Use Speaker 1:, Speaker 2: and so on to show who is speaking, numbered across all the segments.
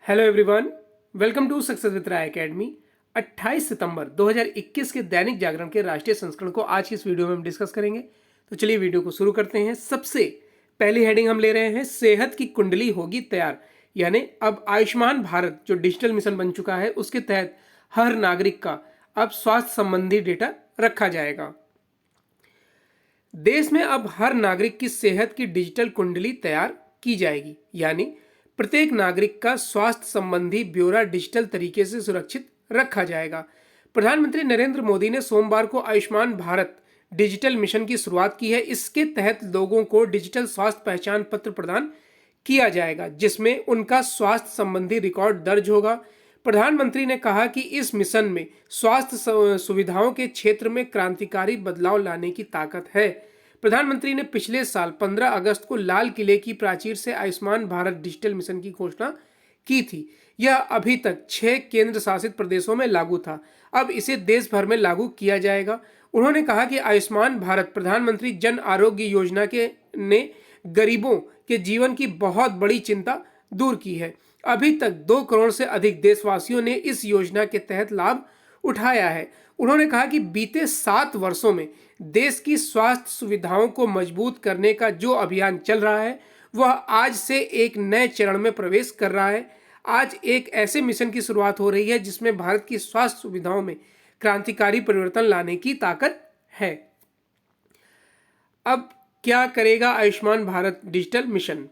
Speaker 1: Hello everyone, welcome to success with Rai academy. 28 सितंबर 2021 के दैनिक जागरण के राष्ट्रीय संस्करण को आज की इस वीडियो में हम डिस्कस करेंगे। तो चलिए वीडियो को शुरू करते हैं। सबसे पहली हेडिंग हम ले रहे हैं, सेहत की कुंडली होगी तैयार। यानी अब आयुष्मान भारत जो डिजिटल मिशन बन चुका है, उसके तहत हर नागरिक का अब स्वास्थ्य संबंधी डेटा रखा जाएगा। देश में अब हर नागरिक की सेहत की डिजिटल कुंडली तैयार की जाएगी। यानी प्रत्येक नागरिक का स्वास्थ्य संबंधी ब्यौरा डिजिटल तरीके से सुरक्षित रखा जाएगा। प्रधानमंत्री नरेंद्र मोदी ने सोमवार को आयुष्मान भारत डिजिटल मिशन की शुरुआत की है। इसके तहत लोगों को डिजिटल स्वास्थ्य पहचान पत्र प्रदान किया जाएगा, जिसमें उनका स्वास्थ्य संबंधी रिकॉर्ड दर्ज होगा। प्रधानमंत्री ने कहा कि इस मिशन में स्वास्थ्य सुविधाओं के क्षेत्र में क्रांतिकारी बदलाव लाने की ताकत है। प्रधानमंत्री ने पिछले साल 15 अगस्त को लाल किले की प्राचीर से आयुष्मान भारत डिजिटल मिशन की घोषणा की थी। यह अभी तक 6 केंद्र शासित प्रदेशों में लागू था। अब इसे देश भर में लागू किया जाएगा। उन्होंने कहा कि आयुष्मान भारत प्रधानमंत्री जन आरोग्य योजना के ने गरीबों के जीवन की बहुत बड़ी चिंता दूर की है। अभी तक 2 करोड़ से अधिक देशवासियों ने इस योजना के तहत लाभ उठाया है। उन्होंने कहा कि बीते 7 वर्षों में देश की स्वास्थ्य सुविधाओं को मजबूत करने का जो अभियान चल रहा है, वह आज से एक नए चरण में प्रवेश कर रहा है। आज एक ऐसे मिशन की शुरुआत हो रही है जिसमें भारत की स्वास्थ्य सुविधाओं में क्रांतिकारी परिवर्तन लाने की ताकत है। अब क्या करेगा आयुष्मान भारत डिजिटल मिशन?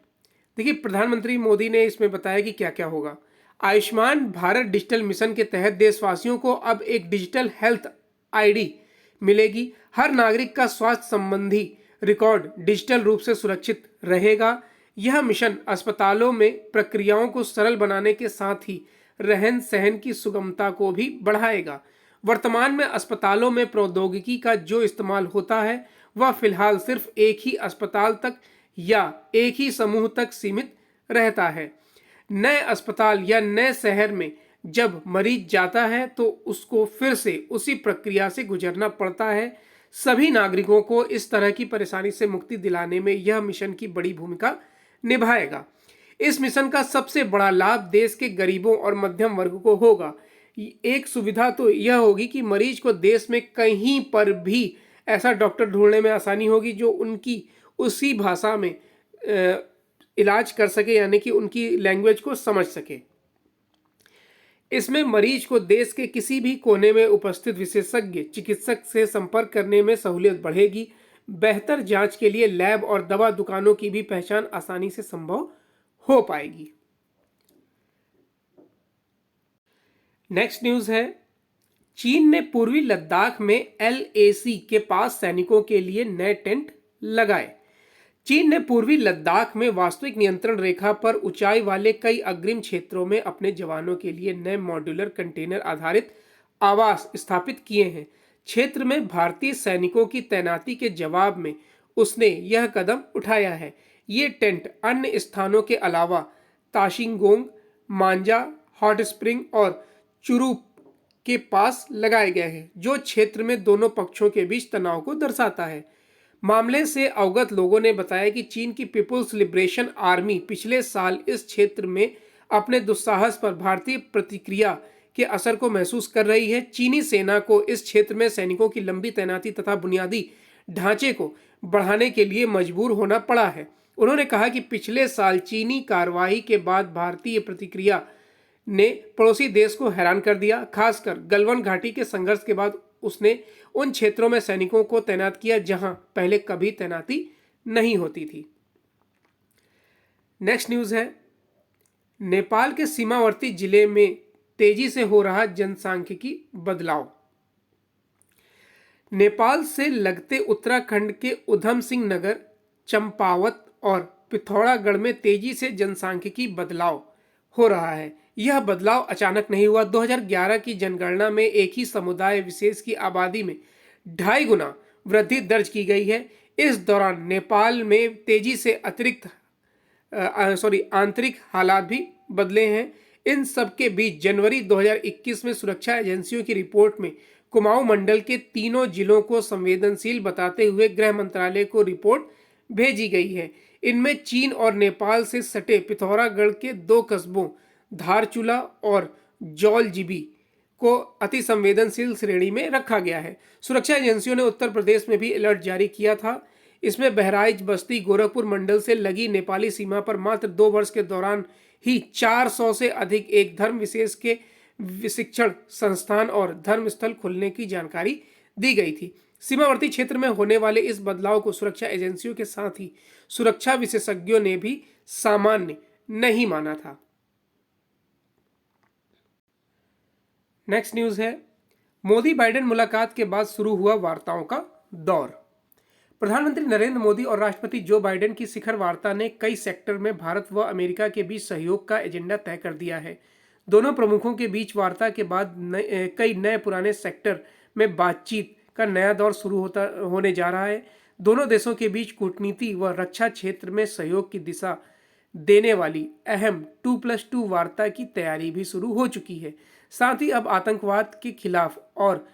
Speaker 1: देखिए, प्रधानमंत्री मोदी ने इसमें बताया कि क्या क्या होगा। आयुष्मान भारत डिजिटल मिशन के तहत देशवासियों को अब एक डिजिटल हेल्थ आईडी मिलेगी। हर नागरिक का स्वास्थ्य संबंधी रिकॉर्ड डिजिटल रूप से सुरक्षित रहेगा। यह मिशन अस्पतालों में प्रक्रियाओं को सरल बनाने के साथ ही रहन सहन की सुगमता को भी बढ़ाएगा। वर्तमान में अस्पतालों में प्रौद्योगिकी का जो इस्तेमाल होता है, वह फिलहाल सिर्फ एक ही अस्पताल तक या एक ही समूह तक सीमित रहता है। नए अस्पताल या नए शहर में जब मरीज जाता है तो उसको फिर से उसी प्रक्रिया से गुजरना पड़ता है। सभी नागरिकों को इस तरह की परेशानी से मुक्ति दिलाने में यह मिशन की बड़ी भूमिका निभाएगा। इस मिशन का सबसे बड़ा लाभ देश के गरीबों और मध्यम वर्ग को होगा। एक सुविधा तो यह होगी कि मरीज को देश में कहीं पर भी ऐसा डॉक्टर ढूंढने में आसानी होगी जो उनकी उसी भाषा में इलाज कर सके, यानी कि उनकी लैंग्वेज को समझ सके। इसमें मरीज को देश के किसी भी कोने में उपस्थित विशेषज्ञ चिकित्सक से संपर्क करने में सहूलियत बढ़ेगी। बेहतर जांच के लिए लैब और दवा दुकानों की भी पहचान आसानी से संभव हो पाएगी। नेक्स्ट न्यूज है, चीन ने पूर्वी लद्दाख में LAC के पास सैनिकों के लिए नए टेंट लगाए। चीन ने पूर्वी लद्दाख में वास्तविक नियंत्रण रेखा पर ऊंचाई वाले कई अग्रिम क्षेत्रों में अपने जवानों के लिए नए मॉड्यूलर कंटेनर आधारित आवास स्थापित किए हैं। क्षेत्र में भारतीय सैनिकों की तैनाती के जवाब में उसने यह कदम उठाया है। ये टेंट अन्य स्थानों के अलावा ताशिंगोंग, मांजा, हॉट स्प्रिंग और चुरूप के पास लगाए गए हैं, जो क्षेत्र में दोनों पक्षों के बीच तनाव को दर्शाता है। मामले से अवगत लोगों ने बताया कि चीन की पीपुल्स लिबरेशन आर्मी पिछले साल इस क्षेत्र में अपने दुस्साहस पर भारतीय प्रतिक्रिया के असर को महसूस कर रही है। चीनी सेना को इस क्षेत्र में सैनिकों की लंबी तैनाती तथा बुनियादी ढांचे को बढ़ाने के लिए मजबूर होना पड़ा है। उन्होंने कहा कि पिछले साल चीनी कार्रवाई के बाद भारतीय प्रतिक्रिया ने पड़ोसी देश को हैरान कर दिया। खासकर गलवान घाटी के संघर्ष के बाद उसने उन क्षेत्रों में सैनिकों को तैनात किया जहां पहले कभी तैनाती नहीं होती थी। नेक्स्ट न्यूज है, नेपाल के सीमावर्ती जिले में तेजी से हो रहा जनसांख्यिकी बदलाव। नेपाल से लगते उत्तराखंड के उधम सिंह नगर, चंपावत और पिथौरागढ़ में तेजी से जनसांख्यिकी बदलाव हो रहा है। यह बदलाव अचानक नहीं हुआ। 2011 की जनगणना में एक ही समुदाय विशेष की आबादी में 2.5 गुना वृद्धि दर्ज की गई है। इस दौरान नेपाल में तेजी से आंतरिक हालात भी बदले हैं। इन सब के बीच जनवरी 2021 में सुरक्षा एजेंसियों की रिपोर्ट में कुमाऊं मंडल के तीनों जिलों को संवेदनशील बताते हुए गृह मंत्रालय को रिपोर्ट भेजी गई है। इनमें चीन और नेपाल से सटे पिथौरागढ़ के 2 कस्बों धारचूला और जौलजीबी को अति संवेदनशील श्रेणी में रखा गया है। सुरक्षा एजेंसियों ने उत्तर प्रदेश में भी अलर्ट जारी किया था। इसमें बहराइच, बस्ती, गोरखपुर मंडल से लगी नेपाली सीमा पर मात्र 2 वर्ष के दौरान ही 400 से अधिक एक धर्म विशेष के शिक्षण संस्थान और धर्मस्थल खुलने की जानकारी दी गई थी। सीमावर्ती क्षेत्र में होने वाले इस बदलाव को सुरक्षा एजेंसियों के साथ ही सुरक्षा विशेषज्ञों ने भी सामान्य नहीं माना था। नेक्स्ट न्यूज है, मोदी बाइडेन मुलाकात के बाद शुरू हुआ वार्ताओं का दौर। प्रधानमंत्री नरेंद्र मोदी और राष्ट्रपति जो बाइडेन की शिखर वार्ता ने कई सेक्टर में भारत व अमेरिका के बीच सहयोग का एजेंडा तय कर दिया है। दोनों प्रमुखों के बीच वार्ता के बाद कई नए पुराने सेक्टर में बातचीत का नया दौर शुरू होने जा रहा है। दोनों देशों के बीच कूटनीति व रक्षा क्षेत्र में सहयोग की दिशा देने वाली अहम 2+2 वार्ता की तैयारी भी शुरू हो चुकी है। साथ ही अब आतंकवाद के खिलाफ और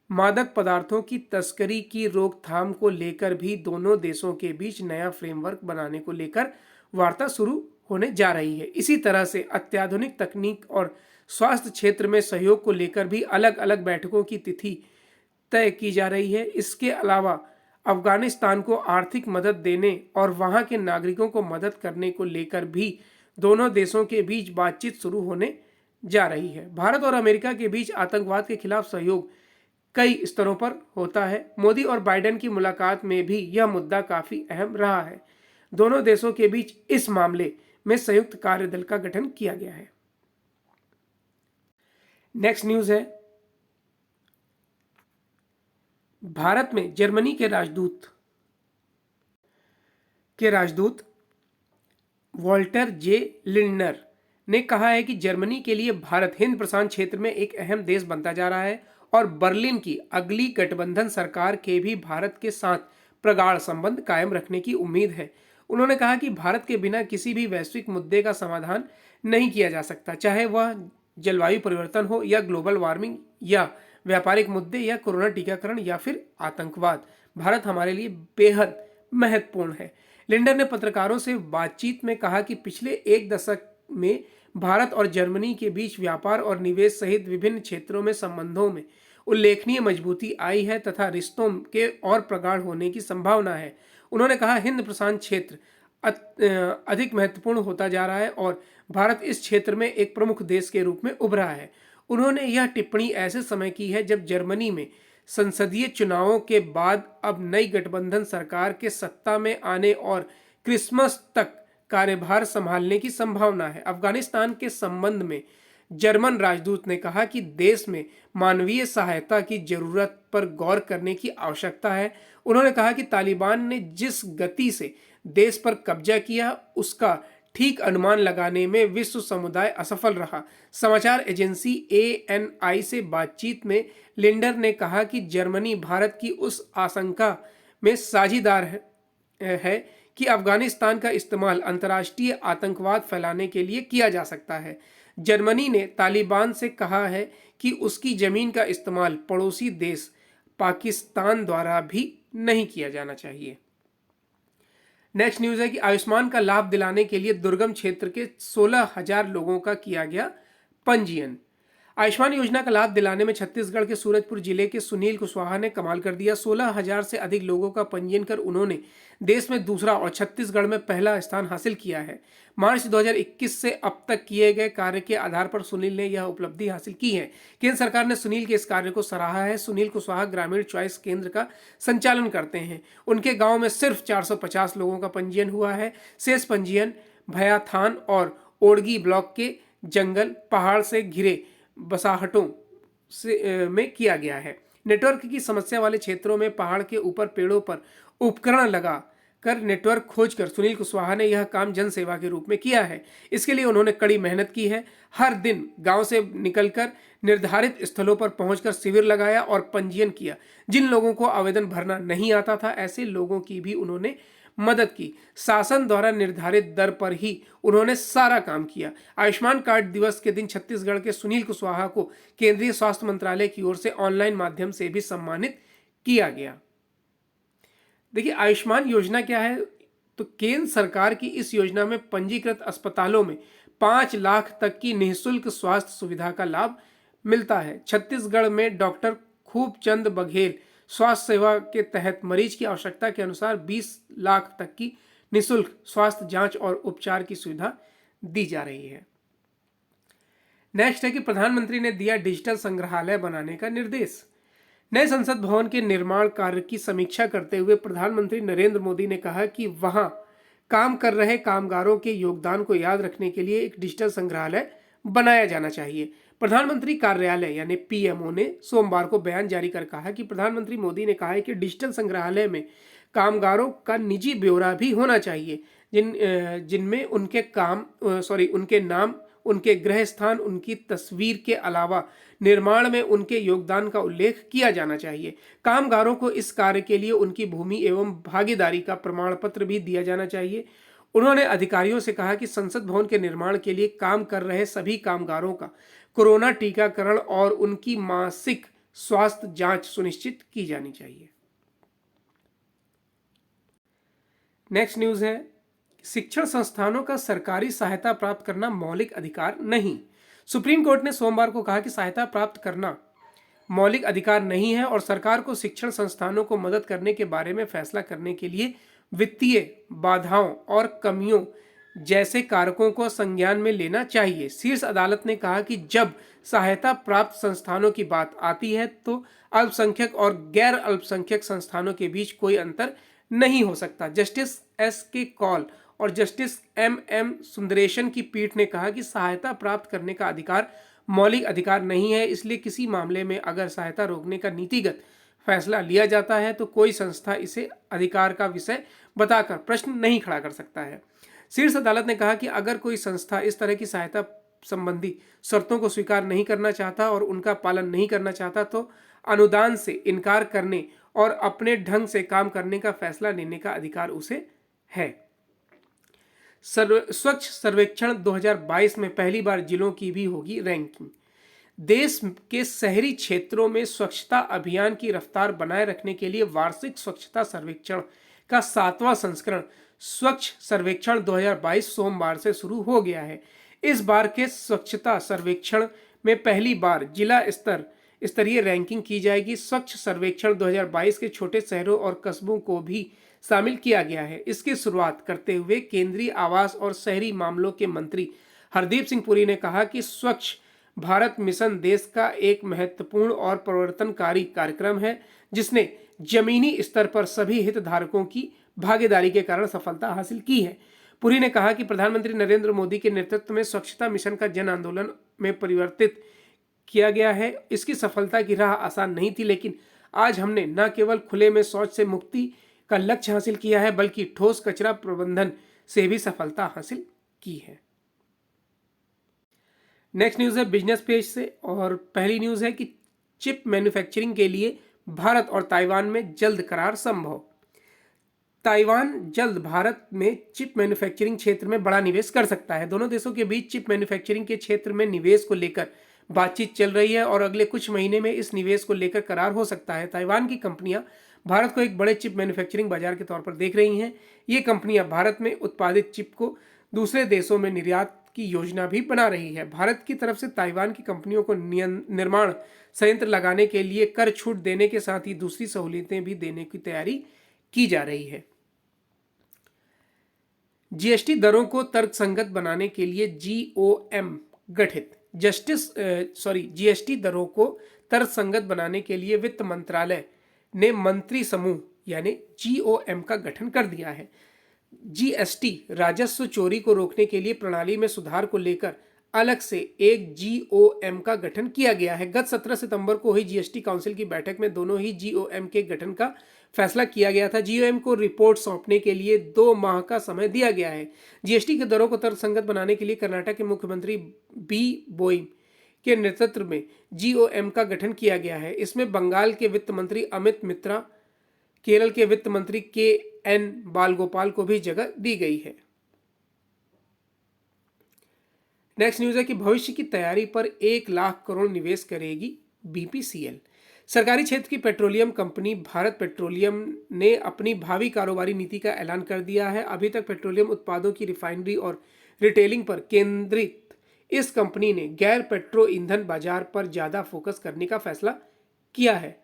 Speaker 1: मादक पदार्थों की तस्करी की रोकथाम को लेकर भी दोनों देशों के बीच नया फ्रेमवर्क बनाने को लेकर वार्ता शुरू होने जा रही है। इसी तरह से अत्याधुनिक तकनीक और स्वास्थ्य क्षेत्र में सहयोग को लेकर भी अलग अलग बैठकों की तिथि तय की जा रही है। इसके अलावा अफगानिस्तान को आर्थिक मदद देने और वहां के नागरिकों को मदद करने को लेकर भी दोनों देशों के बीच बातचीत शुरू होने जा रही है। भारत और अमेरिका के बीच आतंकवाद के खिलाफ सहयोग कई स्तरों पर होता है। मोदी और बाइडेन की मुलाकात में भी यह मुद्दा काफी अहम रहा है। दोनों देशों के बीच इस मामले में संयुक्त कार्यदल का गठन किया गया है। नेक्स्ट न्यूज है, भारत में जर्मनी के राजदूत वॉल्टर जे लिंडनर ने कहा है कि जर्मनी के लिए भारत हिंद प्रशांत क्षेत्र में एक अहम देश बनता जा रहा है और बर्लिन की अगली गठबंधन सरकार के भी भारत के साथ प्रगाढ़ संबंध कायम रखने की उम्मीद है। उन्होंने कहा कि भारत के बिना किसी भी वैश्विक मुद्दे का समाधान नहीं किया जा सकता, चाहे वह जलवायु परिवर्तन हो या ग्लोबल वार्मिंग या व्यापारिक मुद्दे या कोरोना टीकाकरण या फिर आतंकवाद। भारत हमारे लिए बेहद महत्वपूर्ण है। लिंडर ने पत्रकारों से बातचीत में कहा कि पिछले एक दशक में भारत और जर्मनी के बीच व्यापार और निवेश सहित विभिन्न क्षेत्रों में संबंधों में उल्लेखनीय मजबूती आई है तथा रिश्तों के और प्रगाढ़ होने की संभावना है। उन्होंने कहा, हिंद प्रशांत क्षेत्र अधिक महत्वपूर्ण होता जा रहा है और भारत इस क्षेत्र में एक प्रमुख देश के रूप में उभरा है। उन्होंने यह टिप्पणी ऐसे समय की है जब जर्मनी में संसदीय चुनावों के बाद अब नई गठबंधन सरकार के सत्ता में आने और क्रिसमस तक कार्यभार संभालने की संभावना है। अफगानिस्तान के संबंध में जर्मन राजदूत ने कहा कि देश में मानवीय सहायता की जरूरत पर गौर करने की आवश्यकता है। उन्होंने कहा कि तालिबान ने जिस गति से देश पर कब्जा किया उसका ठीक अनुमान लगाने में विश्व समुदाय असफल रहा। समाचार एजेंसी ANI से बातचीत में लिंडर ने कहा कि जर्मनी भारत की उस आशंका में साझीदार है कि अफगानिस्तान का इस्तेमाल अंतर्राष्ट्रीय आतंकवाद फैलाने के लिए किया जा सकता है। जर्मनी ने तालिबान से कहा है कि उसकी जमीन का इस्तेमाल पड़ोसी देश पाकिस्तान द्वारा भी नहीं किया जाना चाहिए। नेक्स्ट न्यूज है कि आयुष्मान का लाभ दिलाने के लिए दुर्गम क्षेत्र के 16,000 लोगों का किया गया पंजीयन। आयुष्मान योजना का लाभ दिलाने में छत्तीसगढ़ के सूरजपुर जिले के सुनील कुशवाहा ने कमाल कर दिया। 16,000 से अधिक लोगों का पंजीयन कर उन्होंने देश में दूसरा और छत्तीसगढ़ में पहला स्थान हासिल किया है। मार्च 2021 से अब तक किए गए कार्य के आधार पर सुनील ने यह उपलब्धि हासिल की है। केंद्र सरकार ने सुनील के इस कार्य को सराहा है। सुनील कुशवाहा ग्रामीण चॉइस केंद्र का संचालन करते हैं। उनके गाँव में सिर्फ 450 लोगों का पंजीयन हुआ है। शेष पंजीयन भयाथान और ओड़गी ब्लॉक के जंगल पहाड़ से घिरे बसाहटों में किया गया है। नेटवर्क की समस्या वाले क्षेत्रों में पहाड़ के ऊपर पेड़ों पर उपकरण लगा कर नेटवर्क खोजकर सुनील कुशवाहा ने यह काम जन सेवा के रूप में किया है। इसके लिए उन्होंने कड़ी मेहनत की है। हर दिन गांव से निकलकर निर्धारित स्थलों पर पहुंचकर शिविर लगाया और पंजीयन किया। जिन लोगों को आवेदन भरना नहीं आता था ऐसे लोगों की भी उन्होंने मदद की। शासन द्वारा निर्धारित दर पर ही उन्होंने सारा काम किया। आयुष्मान कार्ड दिवस के दिन छत्तीसगढ़ के सुनील कुशवाहा को केंद्रीय स्वास्थ्य मंत्रालय की ओर से ऑनलाइन माध्यम से भी सम्मानित किया गया। देखिए, आयुष्मान योजना क्या है, तो केंद्र सरकार की इस योजना में पंजीकृत अस्पतालों में 5 लाख तक की निःशुल्क स्वास्थ्य सुविधा का लाभ मिलता है। छत्तीसगढ़ में डॉक्टर खूबचंद बघेल स्वास्थ्य सेवा के तहत मरीज की आवश्यकता के अनुसार 20 लाख तक की निःशुल्क स्वास्थ्य जांच और उपचार की सुविधा दी जा रही है। नेक्स्ट है कि प्रधानमंत्री ने दिया डिजिटल संग्रहालय बनाने का निर्देश। नए संसद भवन के निर्माण कार्य की समीक्षा करते हुए प्रधानमंत्री नरेंद्र मोदी ने कहा कि वहां काम कर रहे कामगारों के योगदान को याद रखने के लिए एक डिजिटल संग्रहालय बनाया जाना चाहिए। प्रधानमंत्री कार्यालय यानी पीएमओ ने सोमवार को बयान जारी कर कहा कि प्रधानमंत्री मोदी ने कहा है कि डिजिटल संग्रहालय में कामगारों का निजी ब्यौरा भी होना चाहिए, जिनमें उनके नाम, उनके गृह स्थान, उनकी तस्वीर के अलावा निर्माण में उनके योगदान का उल्लेख किया जाना चाहिए। कामगारों को इस कार्य के लिए उनकी भूमि एवं भागीदारी का प्रमाण पत्र भी दिया जाना चाहिए। उन्होंने अधिकारियों से कहा कि संसद भवन के निर्माण के लिए काम कर रहे सभी कामगारों का कोरोना टीकाकरण और उनकी मासिक स्वास्थ्य जांच सुनिश्चित की जानी चाहिए। नेक्स्ट न्यूज है, शिक्षण संस्थानों का सरकारी सहायता प्राप्त करना मौलिक अधिकार नहीं। सुप्रीम कोर्ट ने सोमवार को कहा कि सहायता प्राप्त करना मौलिक अधिकार नहीं है और सरकार को शिक्षण संस्थानों को मदद करने के बारे में फैसला करने के लिए वित्तीय बाधाओं और कमियों जैसे कारकों को संज्ञान में लेना चाहिए। शीर्ष अदालत ने कहा कि जब सहायता प्राप्त संस्थानों की बात आती है तो अल्पसंख्यक और गैर अल्पसंख्यक संस्थानों के बीच कोई अंतर नहीं हो सकता। Justice SK. कौल और जस्टिस एम.एम. सुंदरेशन की पीठ ने कहा कि सहायता प्राप्त करने का अधिकार मौलिक अधिकार नहीं है, इसलिए किसी मामले में अगर सहायता रोकने का नीतिगत फैसला लिया जाता है तो कोई संस्था इसे अधिकार का विषय बताकर प्रश्न नहीं खड़ा कर सकता है। शीर्ष अदालत ने कहा कि अगर कोई संस्था इस तरह की सहायता संबंधी शर्तों को स्वीकार नहीं करना चाहता और उनका पालन नहीं करना चाहता तो अनुदान से इनकार करने और अपने ढंग से काम करने का फैसला लेने का अधिकार उसे है। स्वच्छ सर्वेक्षण 2022 में पहली बार जिलों की भी होगी रैंकिंग। देश के शहरी क्षेत्रों में स्वच्छता अभियान की रफ्तार बनाए रखने के लिए वार्षिक स्वच्छता सर्वेक्षण का 7वां संस्करण स्वच्छ सर्वेक्षण 2022 सोमवार से शुरू हो गया है। इस बार के स्वच्छता सर्वेक्षण में पहली बार जिला स्तरीय रैंकिंग की जाएगी। स्वच्छ सर्वेक्षण 2022 के छोटे शहरों और कस्बों को भी शामिल किया गया है। इसकी शुरुआत करते हुए केंद्रीय आवास और शहरी मामलों के मंत्री हरदीप सिंह पुरी ने कहा कि स्वच्छ भारत मिशन देश का एक महत्वपूर्ण और परिवर्तनकारी कार्यक्रम है जिसने जमीनी स्तर पर सभी हितधारकों की भागीदारी के कारण सफलता हासिल की है। पुरी ने कहा कि प्रधानमंत्री नरेंद्र मोदी के नेतृत्व में स्वच्छता मिशन का जन आंदोलन में परिवर्तित किया गया है। इसकी सफलता की राह आसान नहीं थी, लेकिन आज हमने न केवल खुले में शौच से मुक्ति का लक्ष्य हासिल किया है बल्कि ठोस कचरा प्रबंधन से भी सफलता हासिल की है। नेक्स्ट न्यूज है बिजनेस पेज से और पहली न्यूज है कि चिप मैन्युफैक्चरिंग के लिए भारत और ताइवान में जल्द करार संभव। ताइवान जल्द भारत में चिप मैन्युफैक्चरिंग क्षेत्र में बड़ा निवेश कर सकता है। दोनों देशों के बीच चिप मैन्युफैक्चरिंग के क्षेत्र में निवेश को लेकर बातचीत चल रही है और अगले कुछ महीने में इस निवेश को लेकर करार हो सकता है। ताइवान की कंपनियां भारत को एक बड़े चिप मैन्युफैक्चरिंग बाजार के तौर पर देख रही हैं। ये कंपनियां भारत में उत्पादित चिप को दूसरे देशों में निर्यात की योजना भी बना रही है। भारत की तरफ से ताइवान की कंपनियों को निर्माण संयंत्र लगाने के लिए कर छूट देने के साथ ही दूसरी सहूलियतें भी देने की तैयारी की जा रही है। जीएसटी दरों को तर्कसंगत बनाने के लिए जीओएम गठित। जीएसटी दरों को तर्कसंगत बनाने के लिए वित्त मंत्रालय ने मंत्री समूह यानी जीओएम का गठन कर दिया है। जीएसटी राजस्व चोरी को रोकने के लिए प्रणाली में सुधार को लेकर अलग से एक जीओएम का गठन किया गया है। गत 17 सितंबर को हुई जीएसटी काउंसिल की बैठक में दोनों ही जीओएम के गठन का फैसला किया गया था। जीओएम को रिपोर्ट सौंपने के लिए 2 माह का समय दिया गया है। जीएसटी के दरों को तर्कसंगत बनाने के लिए कर्नाटक के मुख्यमंत्री बी बोइम के नेतृत्व में जीओएम का गठन किया गया है। इसमें बंगाल के वित्त मंत्री अमित मित्रा, केरल के वित्त मंत्री के.एन. बालगोपाल को भी जगह दी गई है। नेक्स्ट न्यूज है कि भविष्य की तैयारी पर 1 लाख करोड़ निवेश करेगी बीपीसीएल। सरकारी क्षेत्र की पेट्रोलियम कंपनी भारत पेट्रोलियम ने अपनी भावी कारोबारी नीति का ऐलान कर दिया है। अभी तक पेट्रोलियम उत्पादों की रिफाइनरी और रिटेलिंग पर केंद्रित इस कंपनी ने गैर पेट्रो ईंधन बाजार पर ज़्यादा फोकस करने का फैसला किया है।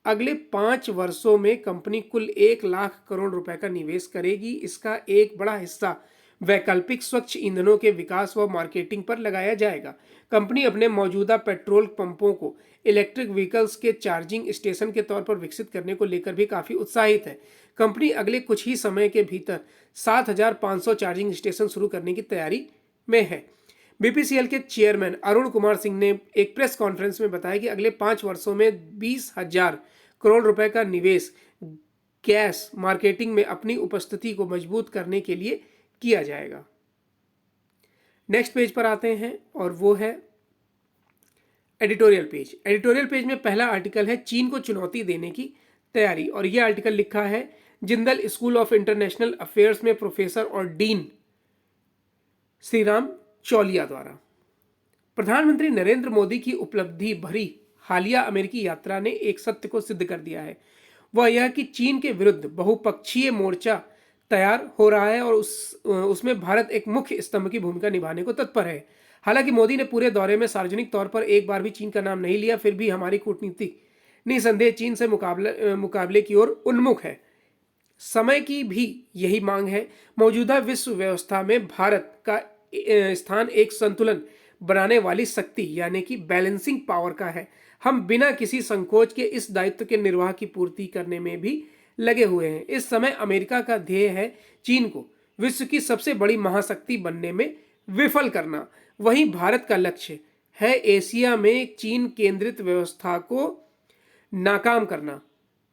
Speaker 1: अगले 5 वर्षों में कंपनी कुल 1 लाख करोड़ रुपए का निवेश करेगी। इसका एक बड़ा हिस्सा वैकल्पिक स्वच्छ ईंधनों के विकास व मार्केटिंग पर लगाया जाएगा। कंपनी अपने मौजूदा पेट्रोल पंपों को इलेक्ट्रिक व्हीकल्स के चार्जिंग स्टेशन के तौर पर विकसित करने को लेकर भी काफ़ी उत्साहित है। कंपनी अगले कुछ ही समय के भीतर 7,500 चार्जिंग स्टेशन शुरू करने की तैयारी में है। बीपीसीएल के चेयरमैन अरुण कुमार सिंह ने एक प्रेस कॉन्फ्रेंस में बताया कि अगले 5 वर्षों में 20,000 करोड़ रुपए का निवेश गैस मार्केटिंग में अपनी उपस्थिति को मजबूत करने के लिए किया जाएगा। नेक्स्ट पेज पर आते हैं और वो है एडिटोरियल पेज। एडिटोरियल पेज में पहला आर्टिकल है चीन को चुनौती देने की तैयारी, और यह आर्टिकल लिखा है Jindal school of international affairs में प्रोफेसर और डीन श्रीराम चौलिया द्वारा। प्रधानमंत्री नरेंद्र मोदी की उपलब्धि भरी हालिया अमेरिकी यात्रा ने एक सत्य को सिद्ध कर दिया है, वह यह कि चीन के विरुद्ध बहुपक्षीय मोर्चा तैयार हो रहा है और उसमें भारत एक मुख्य स्तंभ की भूमिका निभाने को तत्पर है। हालांकि मोदी ने पूरे दौरे में सार्वजनिक तौर पर एक बार भी चीन का नाम नहीं लिया, फिर भी हमारी कूटनीति निसंदेह चीन से मुकाबले की ओर उन्मुख है। समय की भी यही मांग है। मौजूदा विश्व व्यवस्था में भारत का स्थान एक संतुलन बनाने वाली शक्ति यानी कि बैलेंसिंग पावर का है। हम बिना किसी संकोच के इस दायित्व के निर्वाह की पूर्ति करने में भी लगे हुए हैं। इस समय अमेरिका का ध्येय है चीन को विश्व की सबसे बड़ी महाशक्ति बनने में विफल करना। वहीं भारत का लक्ष्य है एशिया में चीन केंद्रित व्यवस्था को नाकाम करना।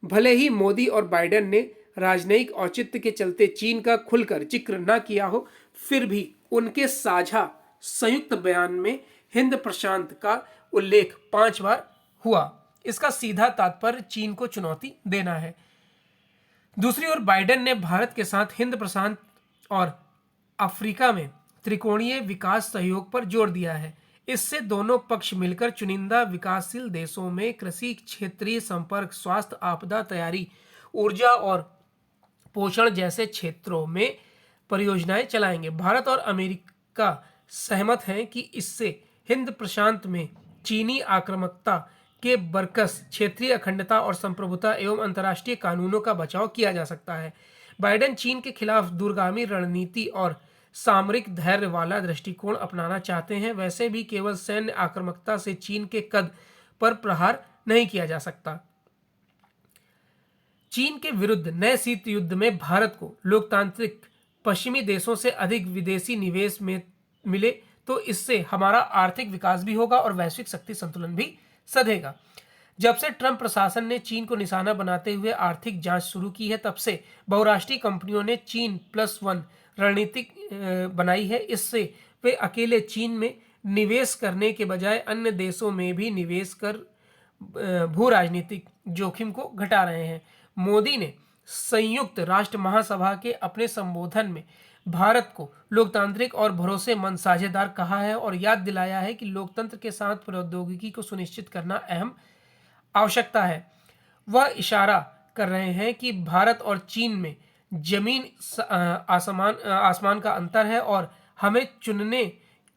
Speaker 1: भले ही मोदी और बाइडेन ने राजनयिक औचित्य के चलते चीन का खुलकर जिक्र न किया हो, फिर भी उनके साझा संयुक्त बयान में हिंद प्रशांत का उल्लेख 5 बार हुआ। इसका सीधा तात्पर्य चीन को चुनौती देना है। दूसरी ओर बाइडेन ने भारत के साथ हिंद प्रशांत और अफ्रीका में त्रिकोणीय विकास सहयोग पर जोर दिया है। इससे दोनों पक्ष मिलकर चुनिंदा विकासशील देशों में कृषि, क्षेत्रीय संपर्क, स्वास्थ्य, आपदा तैयारी, ऊर्जा और पोषण जैसे क्षेत्रों में परियोजनाएं चलाएंगे। भारत और अमेरिका सहमत हैं कि इससे हिंद प्रशांत में चीनी आक्रामकता के बरकस क्षेत्रीय अखंडता और संप्रभुता एवं अंतर्राष्ट्रीय कानूनों का बचाव किया जा सकता है। बाइडेन चीन के खिलाफ दूरगामी रणनीति और सामरिक धैर्य वाला दृष्टिकोण अपनाना चाहते हैं। वैसे भी केवल सैन्य आक्रामकता से चीन के कद पर प्रहार नहीं किया जा सकता। चीन के विरुद्ध नए शीत युद्ध में भारत को लोकतांत्रिक पश्चिमी देशों से अधिक विदेशी निवेश में मिले तो इससे हमारा आर्थिक विकास भी होगा और वैश्विक शक्ति संतुलन भी सधेगा। जब से ट्रंप प्रशासन ने चीन को निशाना बनाते हुए आर्थिक जांच शुरू की है, तब से बहुराष्ट्रीय कंपनियों ने चीन +1 रणनीति बनाई है। इससे वे अकेले चीन में निवेश करने के बजाय अन्य देशों में भी निवेश कर भू राजनीतिक जोखिम को घटा रहे हैं। मोदी ने संयुक्त राष्ट्र महासभा के अपने संबोधन में भारत को लोकतांत्रिक और भरोसेमंद साझेदार कहा है और याद दिलाया है कि लोकतंत्र के साथ प्रौद्योगिकी को सुनिश्चित करना अहम आवश्यकता है। वह इशारा कर रहे हैं कि भारत और चीन में जमीन आसमान का अंतर है और हमें चुनने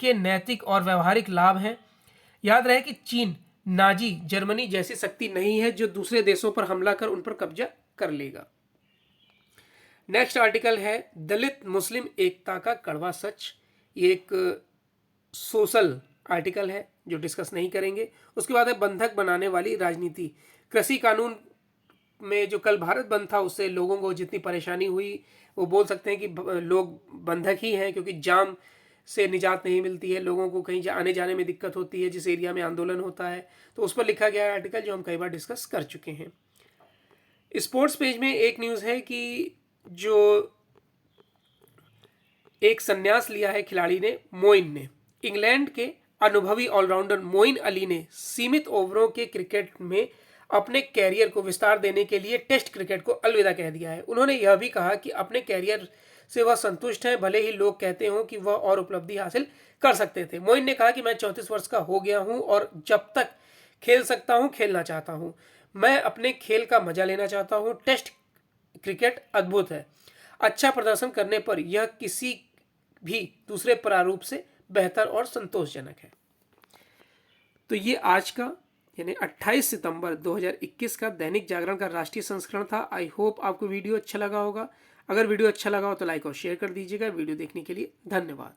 Speaker 1: के नैतिक और व्यवहारिक लाभ हैं। याद रहे कि चीन नाजी जर्मनी जैसी शक्ति नहीं है जो दूसरे देशों पर हमला कर उन पर कब्जा कर लेगा। नेक्स्ट आर्टिकल है दलित मुस्लिम एकता का कड़वा सच। ये एक सोशल आर्टिकल है जो डिस्कस नहीं करेंगे। उसके बाद है बंधक बनाने वाली राजनीति। कृषि कानून में जो कल भारत बंद था उससे लोगों को जितनी परेशानी हुई वो बोल सकते हैं कि लोग बंधक ही हैं, क्योंकि जाम से निजात नहीं मिलती है, लोगों को कहीं आने जाने में दिक्कत होती है जिस एरिया में आंदोलन होता है। तो उस पर लिखा गया है आर्टिकल जो हम कई बार डिस्कस कर चुके हैं। स्पोर्ट्स पेज में एक न्यूज़ है कि जो एक संन्यास लिया है खिलाड़ी ने, मोइन ने। इंग्लैंड के अनुभवी ऑलराउंडर मोइन अली ने सीमित ओवरों के क्रिकेट में अपने कैरियर को विस्तार देने के लिए टेस्ट क्रिकेट को अलविदा कह दिया है। उन्होंने यह भी कहा कि अपने कैरियर से वह संतुष्ट हैं, भले ही लोग कहते हों कि वह और उपलब्धि हासिल कर सकते थे। मोइन ने कहा कि मैं 34 वर्ष का हो गया हूं और जब तक खेल सकता हूं खेलना चाहता हूं। मैं अपने खेल का मजा लेना चाहता हूं। टेस्ट क्रिकेट अद्भुत है। अच्छा प्रदर्शन करने पर यह किसी भी दूसरे प्रारूप से बेहतर और संतोषजनक है। तो ये आज का यानी 28 सितंबर 2021 का दैनिक जागरण का राष्ट्रीय संस्करण था। आई होप आपको वीडियो अच्छा लगा होगा। अगर वीडियो अच्छा लगा हो तो लाइक और शेयर कर दीजिएगा। वीडियो देखने के लिए धन्यवाद।